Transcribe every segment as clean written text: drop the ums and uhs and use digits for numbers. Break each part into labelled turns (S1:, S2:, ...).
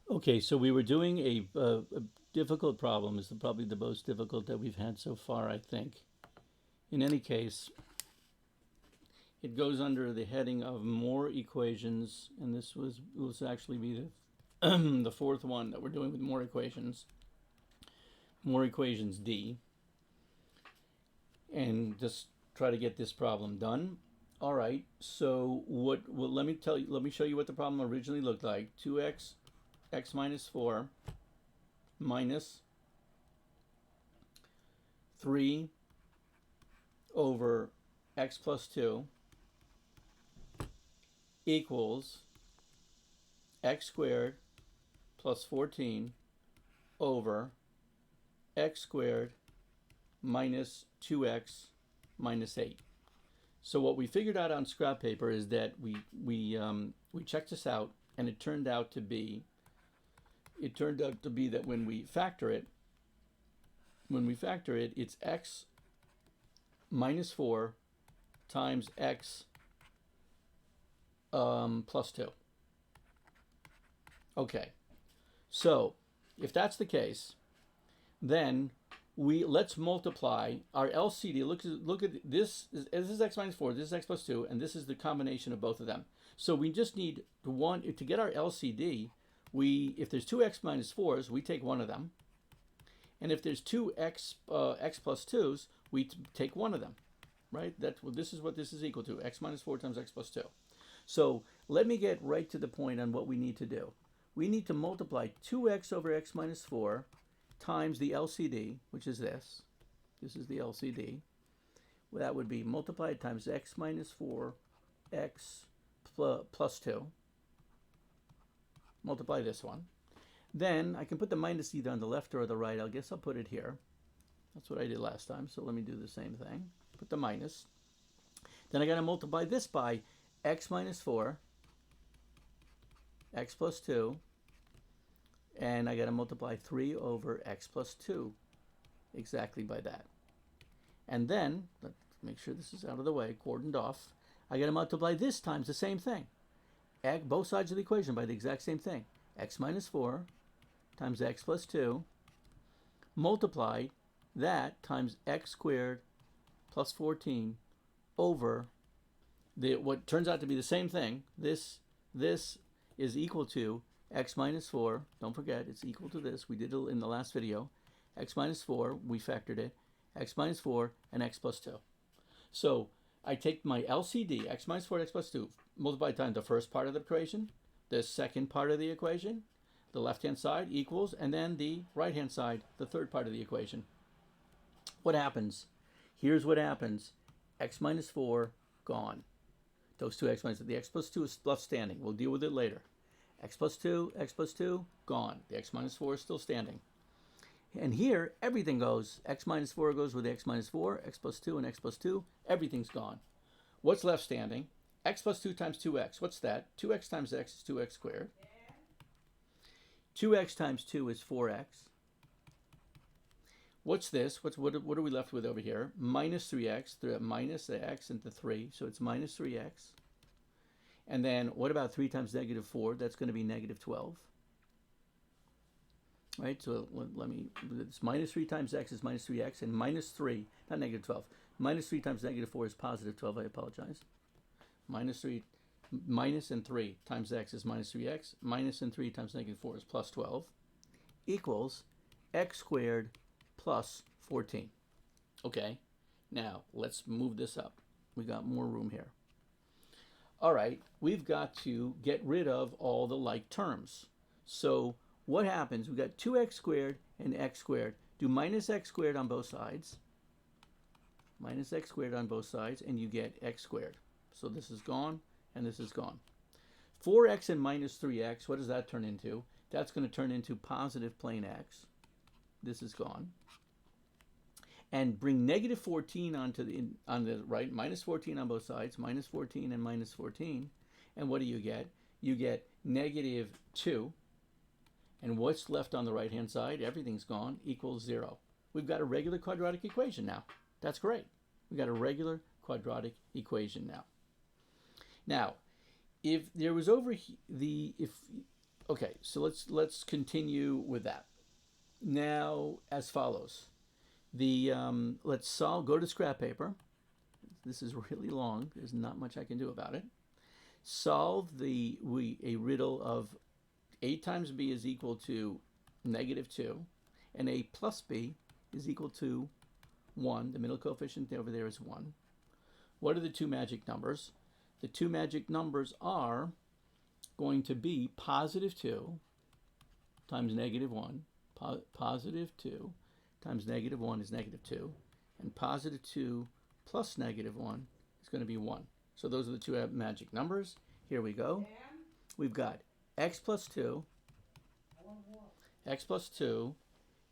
S1: Okay, so we were doing a difficult problem. It's probably the most difficult that we've had so far, I think. In any case, it goes under the heading of more equations, and this was actually be the the fourth one that we're doing with more equations. More equations D, and just try to get this problem done. All right. So what? Well, let me tell you. Let me show you what the problem originally looked like. 2x minus 4 minus 3 over x plus 2 equals x squared plus 14 over x squared minus 2x minus 8. So what we figured out on scrap paper is that we checked this out, and it turned out to be that when we factor it, it's x minus 4 times x plus 2. Okay, so if that's the case, then let's multiply our LCD. Look at this. This is x minus 4. This is x plus 2, and this is the combination of both of them. So we just need to get our LCD. If there's two x minus 4s, we take one of them, and if there's two x plus 2s, we take one of them. Right? This is what this is equal to: x minus 4 times x plus 2. So let me get right to the point on what we need to do. We need to multiply 2x over x minus 4 times the LCD, which is this. This is the LCD. Well, that would be multiplied times x minus 4, x plus 2. Multiply this one. Then I can put the minus either on the left or the right. I guess I'll put it here. That's what I did last time, so let me do the same thing. Put the minus. Then I got to multiply this by x minus 4, x plus 2, and I got to multiply 3 over x plus 2 exactly by that. And then, let's make sure this is out of the way, cordoned off, I got to multiply this times the same thing. Both sides of the equation by the exact same thing. X minus 4 times x plus 2, multiply that times x squared plus 14 over what turns out to be the same thing. This is equal to x minus 4. Don't forget, it's equal to this. We did it in the last video. X minus 4, we factored it. X minus 4 and x plus 2. So I take my LCD, x minus 4 and x plus 2, multiply times the first part of the equation, the second part of the equation, the left-hand side equals, and then the right-hand side, the third part of the equation. What happens? Here's what happens. X minus 4, gone. Those two x minus, the x plus 2 is left standing. We'll deal with it later. X plus 2, gone. The x minus 4 is still standing. And here, everything goes. X minus 4 goes with x minus 4, x plus 2 and x plus 2. Everything's gone. What's left standing? X plus 2 times 2x. What's that? 2x times x is 2x squared. 2x times 2 is 4x. What's this? What are we left with over here? Minus 3x. Minus the x into 3, so it's minus 3x. And then what about 3 times negative 4? That's going to be negative 12. Right, so it's minus 3 times x is minus 3x, and minus 3, not negative 12. Minus 3 times negative 4 is positive 12, I apologize. Minus and 3 times x is minus 3x. Minus and 3 times negative 4 is plus 12. Equals x squared plus 14. Okay, now let's move this up. We got more room here. All right, we've got to get rid of all the like terms. So what happens? We've got 2x squared and x squared. Do minus x squared on both sides. Minus x squared on both sides, and you get x squared. So this is gone, and this is gone. 4x and minus 3x, what does that turn into? That's going to turn into positive plane x. This is gone. And bring negative 14 on the right, minus 14 on both sides, minus 14 and minus 14. And what do you get? You get negative 2. And what's left on the right-hand side? Everything's gone, equals 0. We've got a regular quadratic equation now. That's great. We've got a regular quadratic equation now. Now, if there was Okay, so let's continue with that. Now, as follows. Let's solve, go to scrap paper. This is really long. There's not much I can do about it. Solve a riddle of a times b is equal to -2, and a plus b is equal to 1. The middle coefficient over there is 1. What are the two magic numbers? The two magic numbers are going to be +2 times -1. +2 times -1 is -2. And +2 plus -1 is going to be 1. So those are the two magic numbers. Here we go. We've got x plus 2,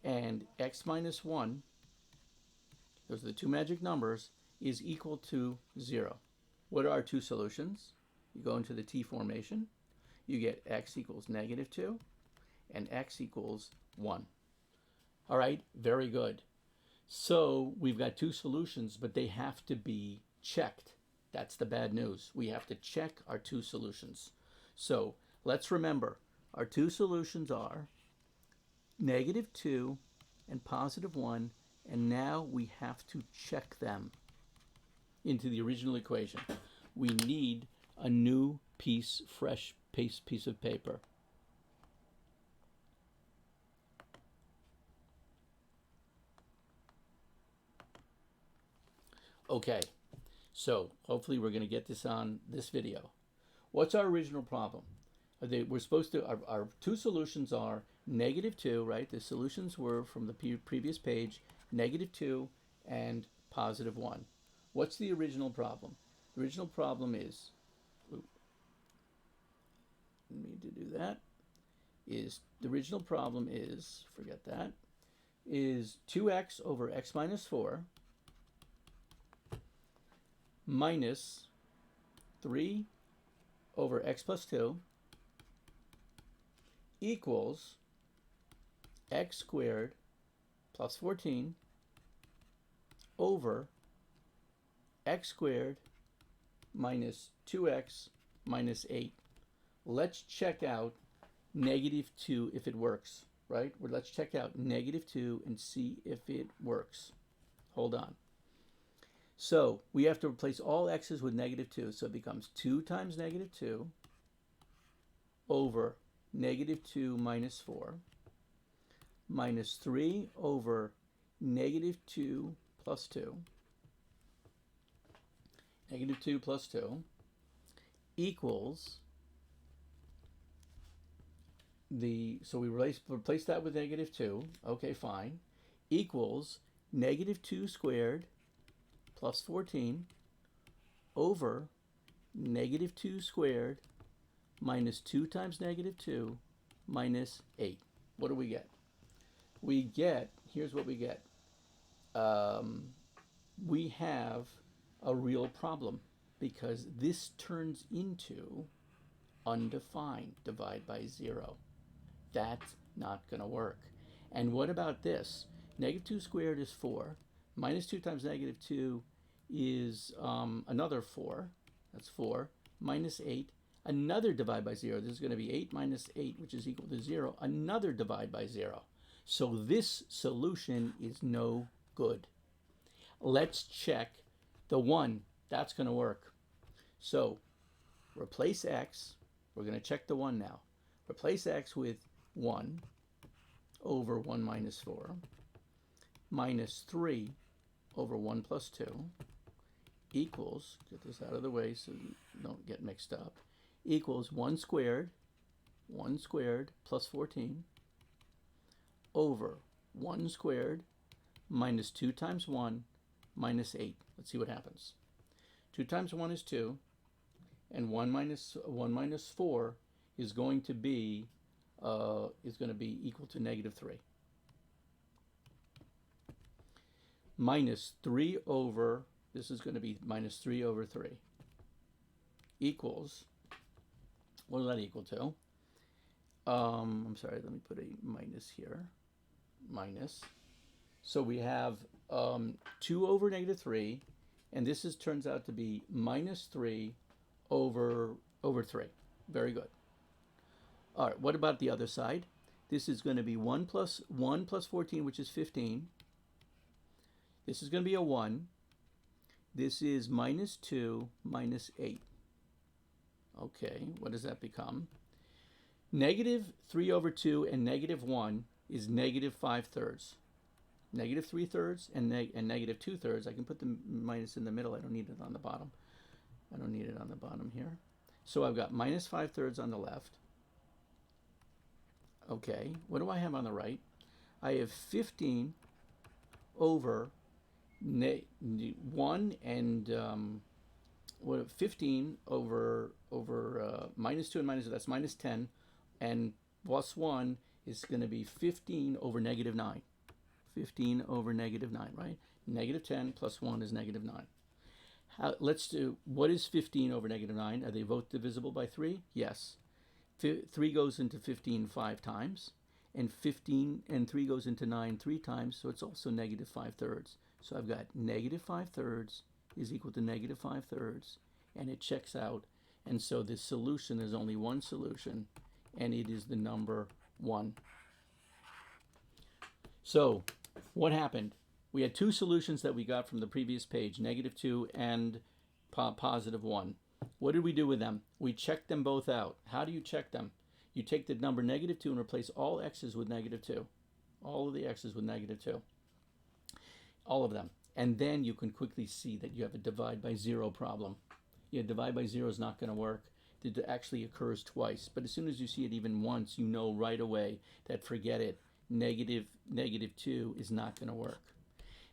S1: and x minus 1, those are the two magic numbers, is equal to 0. What are our two solutions? You go into the T formation. You get x equals -2 and x equals 1. All right, very good. So we've got two solutions, but they have to be checked. That's the bad news. We have to check our two solutions. So let's remember, our two solutions are -2 and +1, and now we have to check them into the original equation. We need a new fresh piece of paper. Okay, so hopefully we're going to get this on this video. What's our original problem? We're supposed to, our two solutions are -2, right? The solutions were from the previous page, -2 and +1. What's the original problem? The original problem is, need to do that, the original problem is, forget that, is 2x over x minus 4 minus 3 over x plus 2 equals x squared plus 14 over x squared minus 2x minus 8. Let's check out -2 if it works, right? Well, let's check out -2 and see if it works. Hold on. So we have to replace all x's with -2, so it becomes 2 times -2 over -2 minus 4 minus 3 over -2 plus 2, -2 plus 2 equals so we replace that with -2, okay, fine, equals -2 squared plus 14 over -2 squared minus 2 times -2 minus 8. What do we get? We get, here's what we get. We have a real problem because this turns into undefined, divide by 0. That's not going to work. And what about this? -2 squared is 4. Minus 2 times -2 is another 4. That's 4. Minus 8. Another divide by 0. This is going to be 8 minus 8, which is equal to 0. Another divide by 0. So this solution is no good. Let's check the 1. That's going to work. So replace x. We're going to check the 1 now. Replace x with 1 over 1 minus 4 minus 3 over 1 plus 2 equals, get this out of the way so you don't get mixed up, equals 1 squared plus 14 over 1 squared minus 2 times 1 minus 8. Let's see what happens. 2 times 1 is 2, and 1 minus 4 is going to be equal to -3. Minus 3 over, this is going to be minus 3 over 3 equals, what does that equal to? I'm sorry, let me put a minus here. Minus. So we have 2 over -3, and this turns out to be minus 3 over 3. Very good. All right, what about the other side? This is going to be 1 plus 14, which is 15. This is going to be a 1. This is minus 2 minus 8. Okay, what does that become? Negative 3 over 2 and negative 1 is negative 5/3. Negative 3/3 and negative 2/3. I can put the minus in the middle. I don't need it on the bottom. I don't need it on the bottom here. So I've got minus 5/3 on the left. Okay, what do I have on the right? I have 15 over 1 and 15 over minus 2 and minus 2, that's minus 10, and plus 1 is going to be 15 over negative 9. 15 over negative 9, right? Negative 10 plus 1 is negative 9. Let's do, what is 15 over negative 9? Are they both divisible by 3? Yes. 3 goes into 15 5 times, and 3 goes into 9 3 times, so it's also negative 5/3. So I've got negative 5/3 is equal to negative 5/3, and it checks out. And so the solution is only one solution, and it is the number 1. So what happened? We had two solutions that we got from the previous page, negative 2 and positive 1. What did we do with them? We checked them both out. How do you check them? You take the number negative 2 and replace all x's with negative 2. All of the x's with negative 2. All of them. And then you can quickly see that you have a divide by 0 problem. Yeah, divide by 0 is not going to work. It actually occurs twice. But as soon as you see it even once, you know right away that forget it. Negative 2 is not going to work.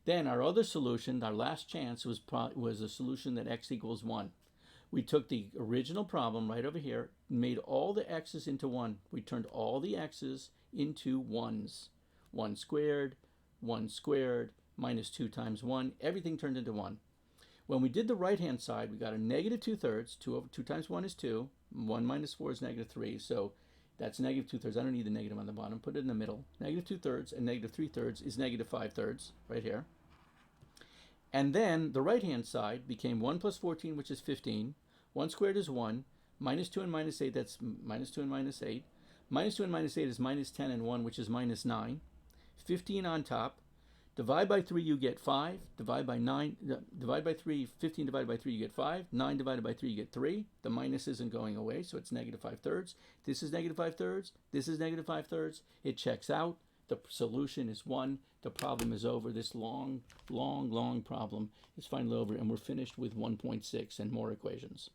S1: Then our other solution, our last chance, was a solution that x equals 1. We took the original problem right over here, made all the x's into 1. We turned all the x's into 1s. 1 squared, minus 2 times 1. Everything turned into 1. When we did the right-hand side, we got a negative 2/3. 2 times 1 is 2. 1 minus 4 is negative 3. So that's negative 2/3. I don't need the negative on the bottom. Put it in the middle. Negative 2/3 and negative 3/3 is negative 5/3 right here. And then the right-hand side became 1 plus 14, which is 15. 1 squared is 1. Minus 2 and minus 8, that's minus 2 and minus 8. Minus 2 and minus 8 is minus 10 and 1, which is minus 9. 15 on top. Divide by 3, you get 5. Divide by 3, 15 divided by 3, you get 5. 9 divided by 3, you get 3. The minus isn't going away, so it's negative 5/3. This is negative 5/3. This is negative 5/3. It checks out. The solution is 1. The problem is over. This long problem is finally over, and we're finished with 1.6 and more equations.